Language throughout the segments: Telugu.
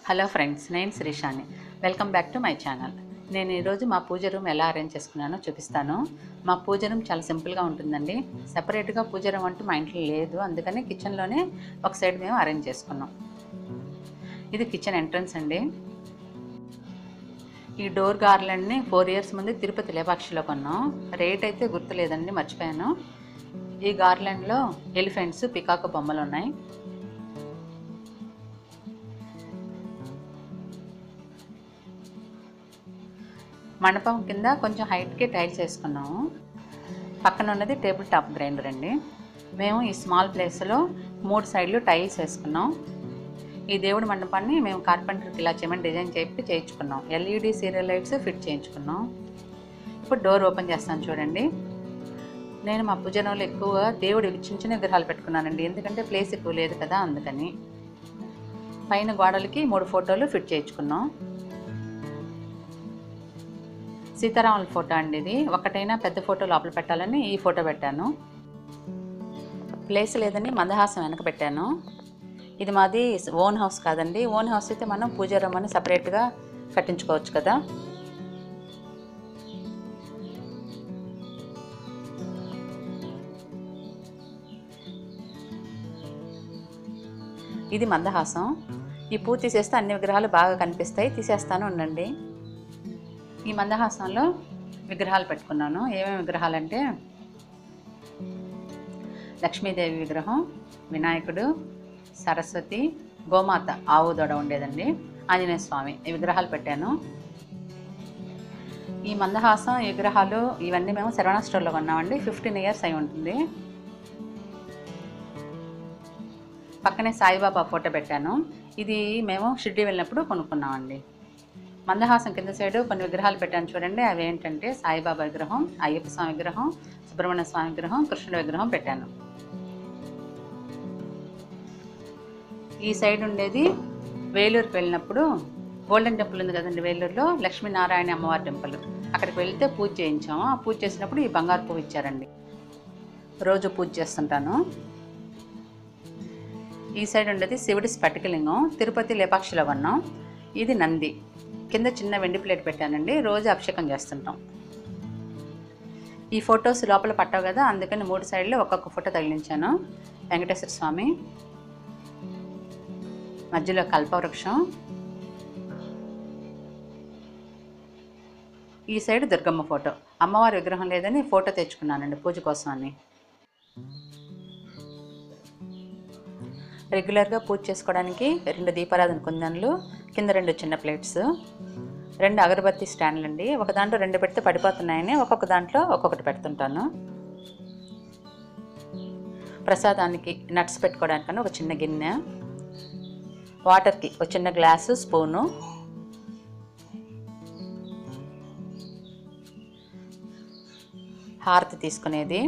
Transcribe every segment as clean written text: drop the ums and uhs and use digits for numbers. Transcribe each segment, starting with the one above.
హలో ఫ్రెండ్స్, నేను Shrishani. Welcome back to my channel. నేను ఈరోజు మా పూజ రూమ్ ఎలా అరేంజ్ చేసుకున్నానో చూపిస్తాను. మా పూజ రూమ్ చాలా సింపుల్గా ఉంటుందండి. సెపరేట్గా పూజ రూమ్ అంటూ మా ఇంట్లో లేదు, అందుకని కిచెన్లోనే ఒక సైడ్ మేము అరేంజ్ చేసుకున్నాం. ఇది కిచెన్ ఎంట్రన్స్ అండి. ఈ డోర్ గార్లెండ్ని 4 years ముందు తిరుపతి లేపాక్షిలో కొన్నాం. రేట్ అయితే గుర్తులేదండి, మర్చిపోయాను. ఈ గార్లెండ్లో ఎలిఫెంట్స్, పికాక్ బొమ్మలు ఉన్నాయి. మండపం కింద కొంచెం హైట్కి టైల్స్ వేసుకున్నాము. పక్కన ఉన్నది టేబుల్ టాప్ గ్రైండర్ అండి. మేము ఈ స్మాల్ ప్లేస్లో 3 సైడ్లు టైల్స్ వేసుకున్నాం. ఈ దేవుడి మండపాన్ని మేము కార్పెంటర్కి ఇలా చేయమని డిజైన్ చేయించుకున్నాం. LED సీరియల్ లైట్స్ ఫిట్ చేయించుకున్నాం. ఇప్పుడు డోర్ ఓపెన్ చేస్తాను చూడండి. నేను మా పూజనంలో ఎక్కువగా దేవుడి చిన్న చిన్న విగ్రహాలు పెట్టుకున్నానండి, ఎందుకంటే ప్లేస్ ఎక్కువ లేదు కదా, అందుకని. పైన గోడలకి 3 ఫోటోలు ఫిట్ చేయించుకున్నాం. సీతారాముల ఫోటో అండి ఇది. ఒకటైనా పెద్ద ఫోటో లోపల పెట్టాలని ఈ ఫోటో పెట్టాను. ప్లేస్ లేదని మందహాసం వెనక పెట్టాను. ఇది మాది ఓన్ హౌస్ కాదండి. ఓన్ హౌస్ అయితే మనం పూజా రూమ్ అని సపరేట్గా కట్టించుకోవచ్చు కదా. ఇది మందహాసం. ఈ పూజ తీసేస్తే అన్ని విగ్రహాలు బాగా కనిపిస్తాయి. తీసేస్తాను ఉండండి. ఈ మందహాసంలో విగ్రహాలు పెట్టుకున్నాను. ఏమేమి విగ్రహాలంటే లక్ష్మీదేవి విగ్రహం, వినాయకుడు, సరస్వతి, గోమాత ఆవు దొడ ఉండేదండి, ఆంజనేయ స్వామి, ఈ విగ్రహాలు పెట్టాను. ఈ మందహాసం ఈ విగ్రహాలు ఇవన్నీ మేము శరవణ స్టోర్లో కొన్నామండి. 15 years అయి ఉంటుంది. పక్కనే సాయిబాబా ఫోటో పెట్టాను. ఇది మేము షిర్డీ వెళ్ళినప్పుడు కొనుక్కున్నామండి. మందహాసం కింద సైడు కొన్ని విగ్రహాలు పెట్టాను చూడండి. అవి ఏంటంటే సాయిబాబా విగ్రహం, అయ్యప్ప స్వామి విగ్రహం, సుబ్రహ్మణ్య స్వామి విగ్రహం, కృష్ణుడి విగ్రహం పెట్టాను. ఈ సైడ్ ఉండేది వేలూరుకి వెళ్ళినప్పుడు గోల్డెన్ టెంపుల్ ఉంది కదండి వేలూరులో, లక్ష్మీనారాయణ అమ్మవారి టెంపుల్. అక్కడికి వెళ్తే పూజ చేయించాము. ఆ పూజ చేసినప్పుడు ఈ బంగారు పువ్వు ఇచ్చారండి. రోజు పూజ చేస్తుంటాను. ఈ సైడ్ ఉండేది శివుడి స్ఫటికలింగం, తిరుపతి లేపాక్షిలో కొన్నాం. ఇది నంది. కింద చిన్న వెండి ప్లేట్ పెట్టానండి, రోజు అభిషేకం చేస్తుంటాం. ఈ ఫొటోస్ లోపల పట్టవు కదా, అందుకని 3 సైడ్లు ఒక్కొక్క ఫోటో తగిలించాను. వెంకటేశ్వర స్వామి, మధ్యలో కల్పవృక్షం, ఈ సైడ్ దుర్గమ్మ ఫోటో. అమ్మవారి విగ్రహం లేదని ఫోటో తెచ్చుకున్నానండి పూజ కోసం అని. రెగ్యులర్గా పూజ చేసుకోవడానికి 2 దీపారాధన కుందన్లు, కింద 2 చిన్న ప్లేట్స్, 2 అగరబత్తి స్టాండ్లు అండి. ఒక దాంట్లో 2 పెడితే పడిపోతున్నాయని ఒక్కొక్క దాంట్లో ఒక్కొక్కటి పెడుతుంటాను. ప్రసాదానికి నట్స్ పెట్టుకోవడానికని ఒక చిన్న గిన్నె, వాటర్కి ఒక చిన్న గ్లాసు, స్పూను, హారతి తీసుకునేది,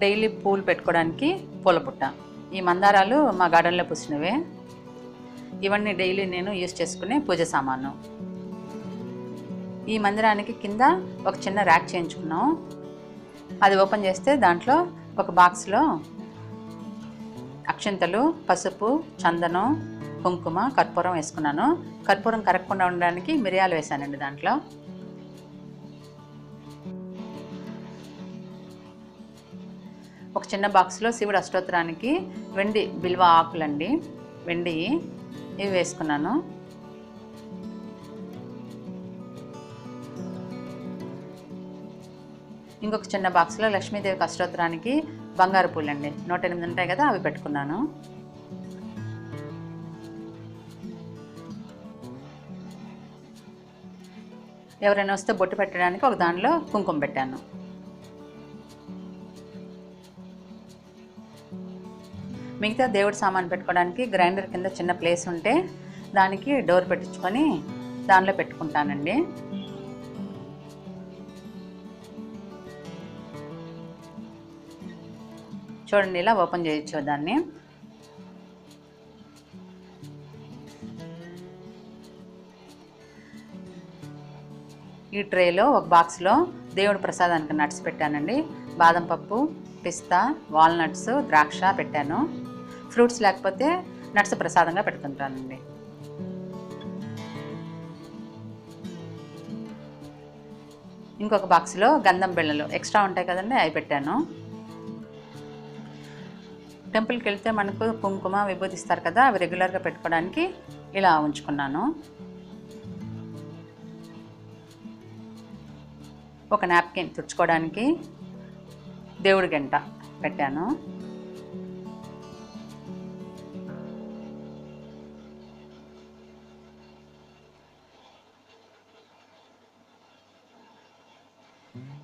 డైలీ పూలు పెట్టుకోవడానికి పూల బుట్ట. ఈ మందారాలు మా గార్డెన్లో పూసినవే. ఇవన్నీ డైలీ నేను యూజ్ చేసుకునే పూజ సామాను. ఈ మందిరానికి కింద ఒక చిన్న ర్యాక్ చేయించుకున్నాం. అది ఓపెన్ చేస్తే దాంట్లో ఒక బాక్స్లో అక్షింతలు, పసుపు, చందనం, కుంకుమ, కర్పూరం వేసుకున్నాను. కర్పూరం కరగకుండా ఉండడానికి మిరియాలు వేసానండి దాంట్లో. ఒక చిన్న బాక్స్లో శివుడు అష్టోత్తరానికి వెండి బిల్వ ఆకులండి, వెండి, ఇవి వేసుకున్నాను. ఇంకొక చిన్న బాక్స్లో లక్ష్మీదేవికి అష్టోత్తరానికి బంగారు పూలండి, 108 ఉంటాయి కదా, అవి పెట్టుకున్నాను. ఎవరైనా వస్తే బొట్టు పెట్టడానికి ఒక దానిలో కుంకుమ పెట్టాను. మిగతా దేవుడి సామాన్ పెట్టుకోవడానికి గ్రైండర్ కింద చిన్న ప్లేస్ ఉంటే దానికి డోర్ పెట్టించుకొని దానిలో పెట్టుకుంటానండి. చూడండి, ఇలా ఓపెన్ చేయొచ్చు దాన్ని. ఈ ట్రేలో ఒక బాక్స్లో దేవుడి ప్రసాదానికి నట్స్ పెట్టానండి. బాదం పప్పు, పిస్తా, వాల్నట్స్, ద్రాక్ష పెట్టాను. ఫ్రూట్స్ లేకపోతే నట్స్ ప్రసాదంగా పెడుతుంటానండి. ఇంకొక బాక్స్లో గంధం బిళ్ళలు ఎక్స్ట్రా ఉంటాయి కదండి, అవి పెట్టాను. టెంపుల్కి వెళ్తే మనకు కుంకుమ, విభూతి ఇస్తారు కదా, అవి రెగ్యులర్గా పెట్టుకోవడానికి ఇలా ఉంచుకున్నాను. ఒక నాప్కిన్ తుడుచుకోవడానికి దేవుడి గంట పెట్టాను.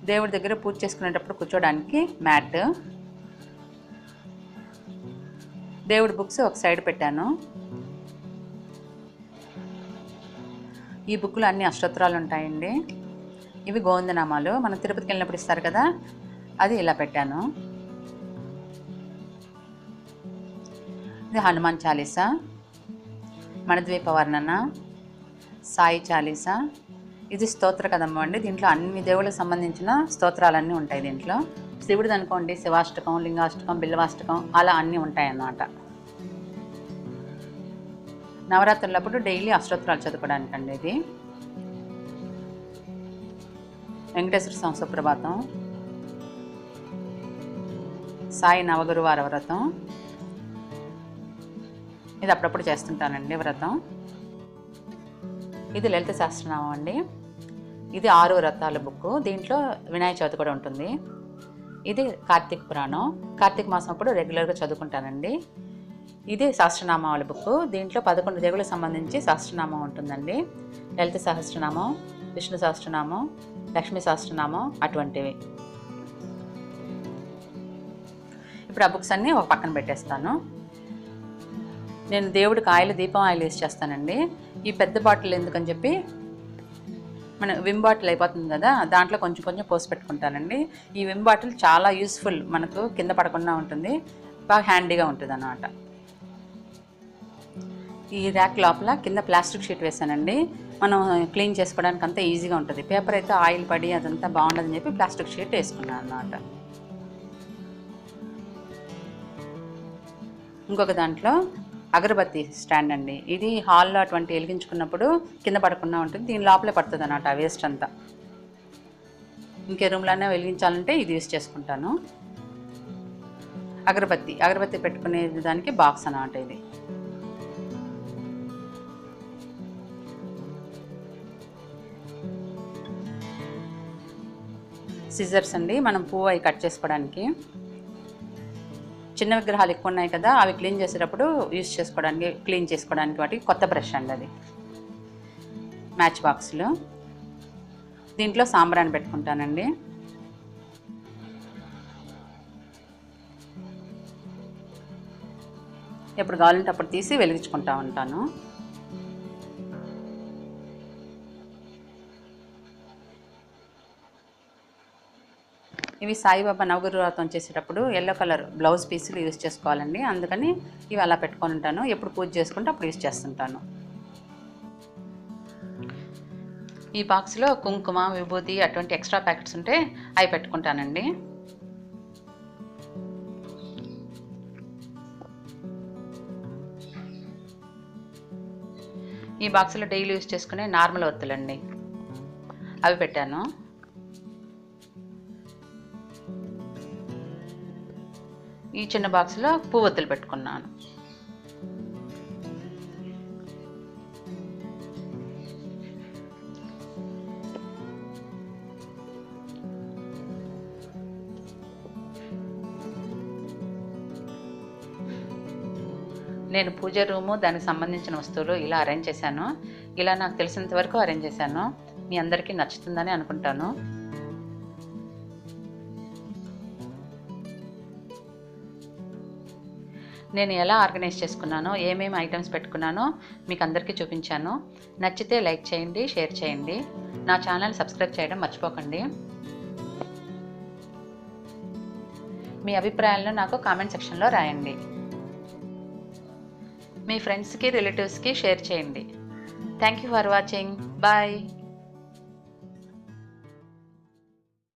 దేవుడి దగ్గర పూజ చేసుకునేటప్పుడు కూర్చోడానికి మ్యాట్, దేవుడి బుక్స్ ఒక సైడ్ పెట్టాను. ఈ బుక్లో అన్ని అష్టోత్తరాలు ఉంటాయండి. ఇవి గోవిందనామాలు, మనం తిరుపతికి వెళ్ళినప్పుడు ఇస్తారు కదా, అది ఇలా పెట్టాను. ఇది హనుమాన్ చాలీసా, మణిద్వీప వర్ణన, సాయి చాలీసా. ఇది స్తోత్ర కదమ్మ అండి. దీంట్లో అన్ని దేవుళ్ళకి సంబంధించిన స్తోత్రాలన్నీ ఉంటాయి. దీంట్లో శివుడిది అనుకోండి, శివాష్టకం, లింగాష్టకం, బిల్వాష్టకం అలా అన్నీ ఉంటాయన్నమాట. నవరాత్రులప్పుడు డైలీ అష్టోత్తరాలు చదువుకోవడానికండి. ఇది వెంకటేశ్వర స్వామి సుప్రభాతం, సాయి నవగురువార వ్రతం, ఇది అప్పుడప్పుడు చేస్తుంటానండి వ్రతం. ఇది లలిత సహస్రనామం అండి. ఇది 6 వ్రతాల బుక్. దీంట్లో వినాయక చవితి కూడా ఉంటుంది. ఇది కార్తీక పురాణం, కార్తీక మాసం అప్పుడు రెగ్యులర్గా చదువుకుంటానండి. ఇది సహస్రనామావళి బుక్. దీంట్లో 11 దేవులకు సంబంధించి సహస్రనామం ఉంటుందండి. లలిత సహస్రనామం, విష్ణు సహస్రనామం, లక్ష్మీ సహస్రనామం అటువంటివి. ఇప్పుడు ఆ బుక్స్ అన్నీ ఒక పక్కన పెట్టేస్తాను. నేను దేవుడికి ఆయిల్, దీపం ఆయిల్ యూస్ చేస్తానండి. ఈ పెద్ద బాటిల్ ఎందుకని చెప్పి, మన విమ్ బాటిల్ అయిపోతుంది కదా, దాంట్లో కొంచెం కొంచెం పోసి పెట్టుకుంటానండి. ఈ విమ్ బాటిల్ చాలా యూస్ఫుల్, మనకు కింద పడకుండా ఉంటుంది, బాగా హ్యాండీగా ఉంటుంది అన్నమాట. ఈ ర్యాక్ లోపల కింద ప్లాస్టిక్ షీట్ వేసానండి. మనం క్లీన్ చేసుకోవడానికి అంతా ఈజీగా ఉంటుంది. పేపర్ అయితే ఆయిల్ పడి అదంతా బాగుండదని చెప్పి ప్లాస్టిక్ షీట్ వేసుకున్నాను అన్నమాట. ఇంకొక దాంట్లో అగరబత్తి స్టాండ్ అండి. ఇది హాల్లో అటువంటి వెలిగించుకున్నప్పుడు కింద పడకుండా ఉంటుంది. దీని లోపలే పడుతుంది అన్నమాట ఆ వేస్ట్ అంతా. ఇంకే రూమ్లోనే వెలిగించాలంటే ఇది యూస్ చేసుకుంటాను. అగరబత్తి పెట్టుకునే దానికి బాక్స్ అన్నమాట ఇది. సిజర్స్ అండి, మనం పువ్వు అవి కట్ చేసుకోవడానికి. చిన్న విగ్రహాలు ఎక్కువ ఉన్నాయి కదా, అవి క్లీన్ చేసేటప్పుడు యూస్ చేసుకోవడానికి, క్లీన్ చేసుకోవడానికి వాటికి కొత్త బ్రష్ అండి అది. మ్యాచ్ బాక్స్లో దీంట్లో సాంబ్రాన్ని పెట్టుకుంటానండి. ఎప్పుడు కావాలంటే అప్పుడు తీసి వెలిగించుకుంటా ఉంటాను. ఇవి సాయిబాబా నవగురు వ్రతం చేసేటప్పుడు ఎల్లో కలర్ బ్లౌజ్ పీసులు యూజ్ చేసుకోవాలండి, అందుకని ఇవి అలా పెట్టుకొని ఉంటాను. ఎప్పుడు పూజ చేసుకుంటే అప్పుడు యూజ్ చేస్తుంటాను. ఈ బాక్స్లో కుంకుమ, విభూతి అటువంటి ఎక్స్ట్రా ప్యాకెట్స్ ఉంటే అవి పెట్టుకుంటానండి. ఈ బాక్స్లో డైలీ యూజ్ చేసుకునే నార్మల్ ఒత్తులండి, అవి పెట్టాను. ఈ చిన్న బాక్స్లో పువ్వొత్తులు పెట్టుకున్నాను. నేను పూజ రూము, దానికి సంబంధించిన వస్తువులు ఇలా అరేంజ్ చేశాను. ఇలా నాకు తెలిసినంత వరకు అరేంజ్ చేశాను. మీ అందరికీ నచ్చుతుందని అనుకుంటాను. నేను ఎలా ఆర్గనైజ్ చేసుకున్నానో, ఏమేమి ఐటమ్స్ పెట్టుకున్నానో మీకు అందరికీ చూపించాను. నచ్చితే లైక్ చేయండి, షేర్ చేయండి. నా ఛానల్ సబ్స్క్రైబ్ చేయడం మర్చిపోకండి. మీ అభిప్రాయాలను నాకు కామెంట్ సెక్షన్లో రాయండి. మీ ఫ్రెండ్స్కి, రిలేటివ్స్కి షేర్ చేయండి. Thank you for watching. Bye.